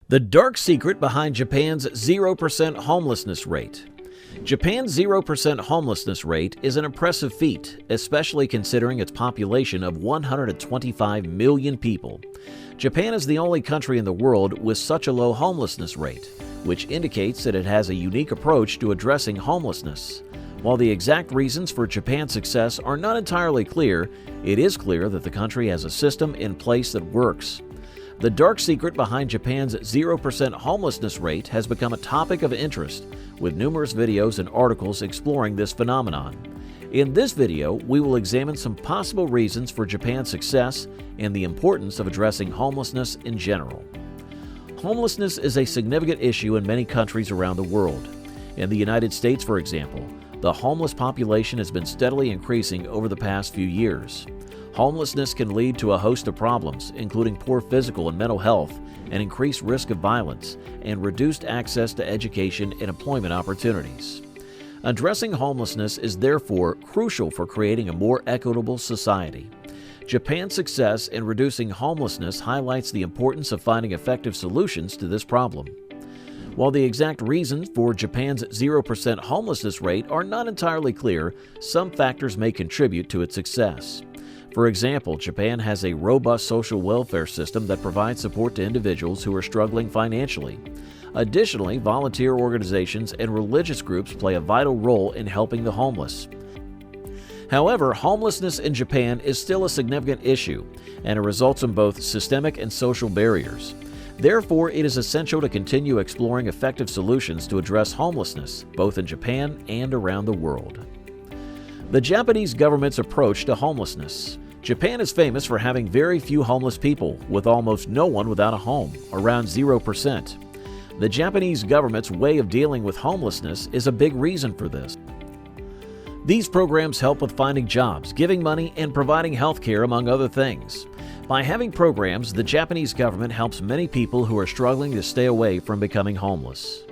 The dark secret behind Japan's 0% homelessness rate. Japan's 0% homelessness rate is an impressive feat, especially considering its population of 125 million people. Japan is the only country in the world with such a low homelessness rate, which indicates that it has a unique approach to addressing homelessness. While the exact reasons for Japan's success are not entirely clear, it is clear that the country has a system in place that works. The dark secret behind Japan's 0% homelessness rate has become a topic of interest, with numerous videos and articles exploring this phenomenon. In this video, we will examine some possible reasons for Japan's success and the importance of addressing homelessness in general. Homelessness is a significant issue in many countries around the world. In the United States, for example, the homeless population has been steadily increasing over the past few years. Homelessness can lead to a host of problems, including poor physical and mental health, an increased risk of violence, and reduced access to education and employment opportunities. Addressing homelessness is therefore crucial for creating a more equitable society. Japan's success in reducing homelessness highlights the importance of finding effective solutions to this problem. While the exact reasons for Japan's 0% homelessness rate are not entirely clear, some factors may contribute to its success. For example, Japan has a robust social welfare system that provides support to individuals who are struggling financially. Additionally, volunteer organizations and religious groups play a vital role in helping the homeless. However, homelessness in Japan is still a significant issue, and it results in both systemic and social barriers. Therefore, it is essential to continue exploring effective solutions to address homelessness, both in Japan and around the world. The Japanese government's approach to homelessness. Japan is famous for having very few homeless people, with almost no one without a home, around 0%. The Japanese government's way of dealing with homelessness is a big reason for this. These programs help with finding jobs, giving money, and providing health care, among other things. By having programs, the Japanese government helps many people who are struggling to stay away from becoming homeless.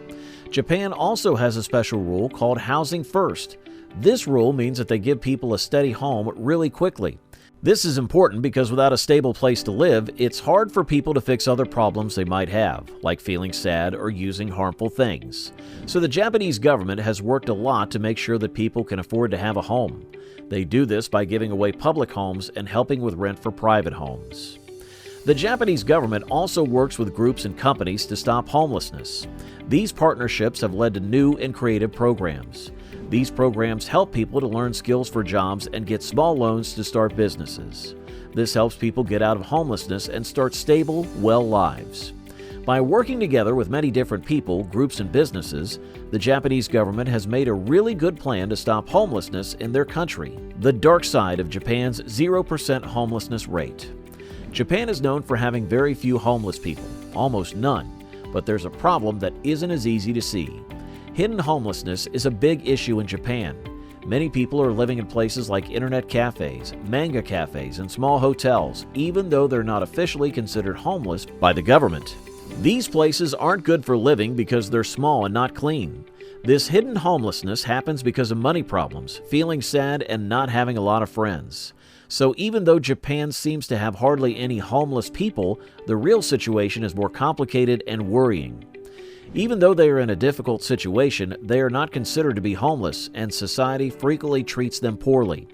Japan also has a special rule called Housing First. This rule means that they give people a steady home really quickly. This is important because without a stable place to live, it's hard for people to fix other problems they might have, like feeling sad or using harmful things. So the Japanese government has worked a lot to make sure that people can afford to have a home. They do this by giving away public homes and helping with rent for private homes. The Japanese government also works with groups and companies to stop homelessness. These partnerships have led to new and creative programs. These programs help people to learn skills for jobs and get small loans to start businesses. This helps people get out of homelessness and start stable, well lives. By working together with many different people, groups, and businesses, the Japanese government has made a really good plan to stop homelessness in their country. The dark side of Japan's 0% homelessness rate. Japan is known for having very few homeless people, almost none, but there's a problem that isn't as easy to see. Hidden homelessness is a big issue in Japan. Many people are living in places like internet cafes, manga cafes, and small hotels, even though they're not officially considered homeless by the government. These places aren't good for living because they're small and not clean. This hidden homelessness happens because of money problems, feeling sad, and not having a lot of friends. So even though Japan seems to have hardly any homeless people, the real situation is more complicated and worrying. Even though they are in a difficult situation, they are not considered to be homeless, and society frequently treats them poorly.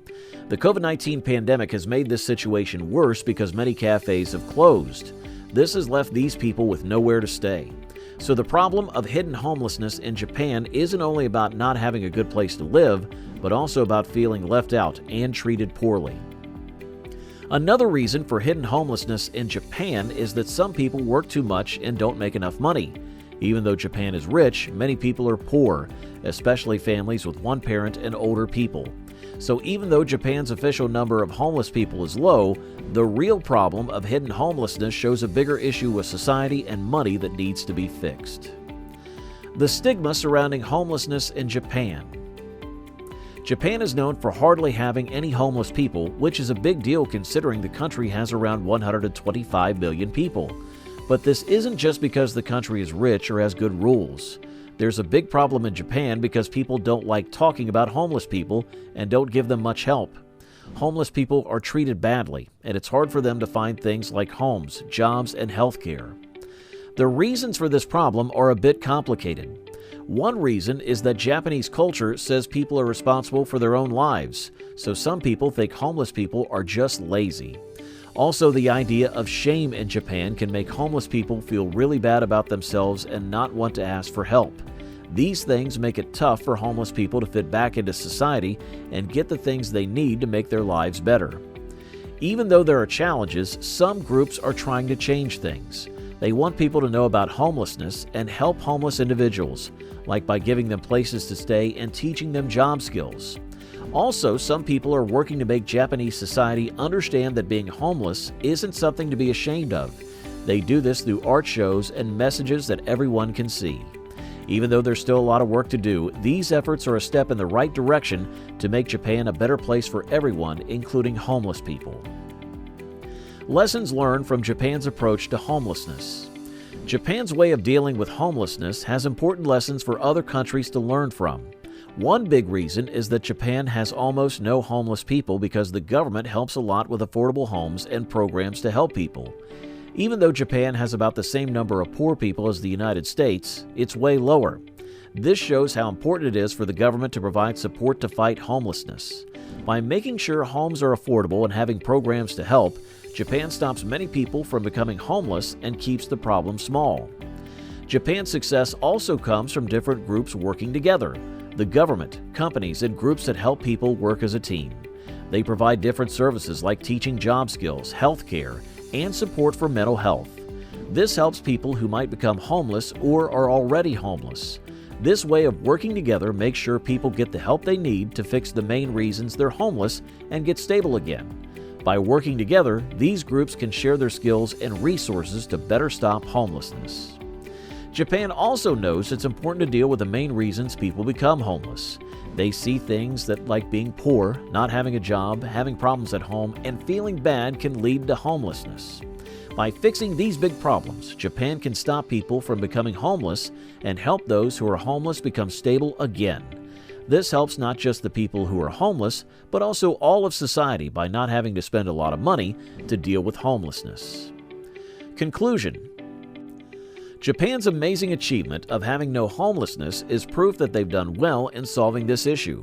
The COVID-19 pandemic has made this situation worse because many cafes have closed. This has left these people with nowhere to stay. So the problem of hidden homelessness in Japan isn't only about not having a good place to live, but also about feeling left out and treated poorly. Another reason for hidden homelessness in Japan is that some people work too much and don't make enough money. Even though Japan is rich, many people are poor, especially families with one parent and older people. So even though Japan's official number of homeless people is low, the real problem of hidden homelessness shows a bigger issue with society and money that needs to be fixed. The stigma surrounding homelessness in Japan. Japan is known for hardly having any homeless people, which is a big deal considering the country has around 125 million people. But this isn't just because the country is rich or has good rules. There's a big problem in Japan because people don't like talking about homeless people and don't give them much help. Homeless people are treated badly, and it's hard for them to find things like homes, jobs, and health care. The reasons for this problem are a bit complicated. One reason is that Japanese culture says people are responsible for their own lives, so some people think homeless people are just lazy. Also, the idea of shame in Japan can make homeless people feel really bad about themselves and not want to ask for help. These things make it tough for homeless people to fit back into society and get the things they need to make their lives better. Even though there are challenges, some groups are trying to change things. They want people to know about homelessness and help homeless individuals, like by giving them places to stay and teaching them job skills. Also, some people are working to make Japanese society understand that being homeless isn't something to be ashamed of. They do this through art shows and messages that everyone can see. Even though there's still a lot of work to do, these efforts are a step in the right direction to make Japan a better place for everyone, including homeless people. Lessons learned from Japan's approach to homelessness. Japan's way of dealing with homelessness has important lessons for other countries to learn from. One big reason is that Japan has almost no homeless people because the government helps a lot with affordable homes and programs to help people. Even though Japan has about the same number of poor people as the United States, it's way lower. This shows how important it is for the government to provide support to fight homelessness. By making sure homes are affordable and having programs to help, Japan stops many people from becoming homeless and keeps the problem small. Japan's success also comes from different groups working together. The government, companies, and groups that help people work as a team. They provide different services like teaching job skills, health care, and support for mental health. This helps people who might become homeless or are already homeless. This way of working together makes sure people get the help they need to fix the main reasons they're homeless and get stable again. By working together, these groups can share their skills and resources to better stop homelessness. Japan also knows it's important to deal with the main reasons people become homeless. They see things that, like being poor, not having a job, having problems at home, and feeling bad can lead to homelessness. By fixing these big problems, Japan can stop people from becoming homeless and help those who are homeless become stable again. This helps not just the people who are homeless, but also all of society by not having to spend a lot of money to deal with homelessness. Conclusion: Japan's amazing achievement of having no homelessness is proof that they've done well in solving this issue.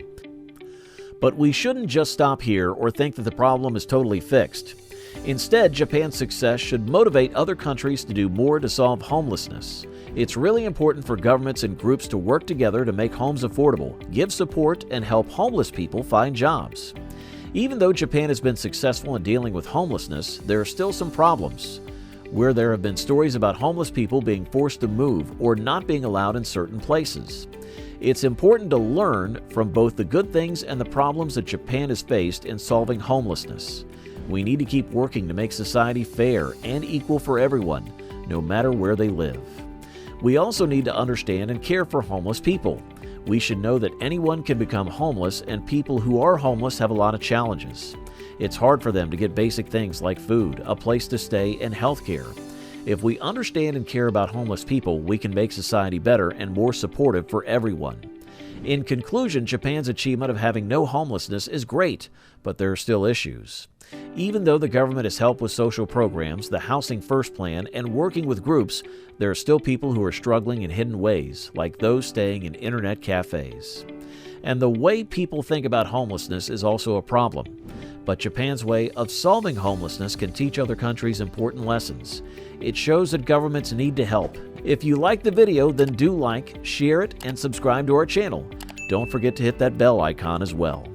But we shouldn't just stop here or think that the problem is totally fixed. Instead, Japan's success should motivate other countries to do more to solve homelessness. It's really important for governments and groups to work together to make homes affordable, give support, and help homeless people find jobs. Even though Japan has been successful in dealing with homelessness, there are still some problems, where there have been stories about homeless people being forced to move or not being allowed in certain places. It's important to learn from both the good things and the problems that Japan has faced in solving homelessness. We need to keep working to make society fair and equal for everyone, no matter where they live. We also need to understand and care for homeless people. We should know that anyone can become homeless, and people who are homeless have a lot of challenges. It's hard for them to get basic things like food, a place to stay, and health care. If we understand and care about homeless people, we can make society better and more supportive for everyone. In conclusion, Japan's achievement of having no homelessness is great, but there are still issues. Even though the government has helped with social programs, the Housing First Plan, and working with groups, there are still people who are struggling in hidden ways, like those staying in internet cafes. And the way people think about homelessness is also a problem. But Japan's way of solving homelessness can teach other countries important lessons. It shows that governments need to help. If you like the video, then do like, share it, and subscribe to our channel. Don't forget to hit that bell icon as well.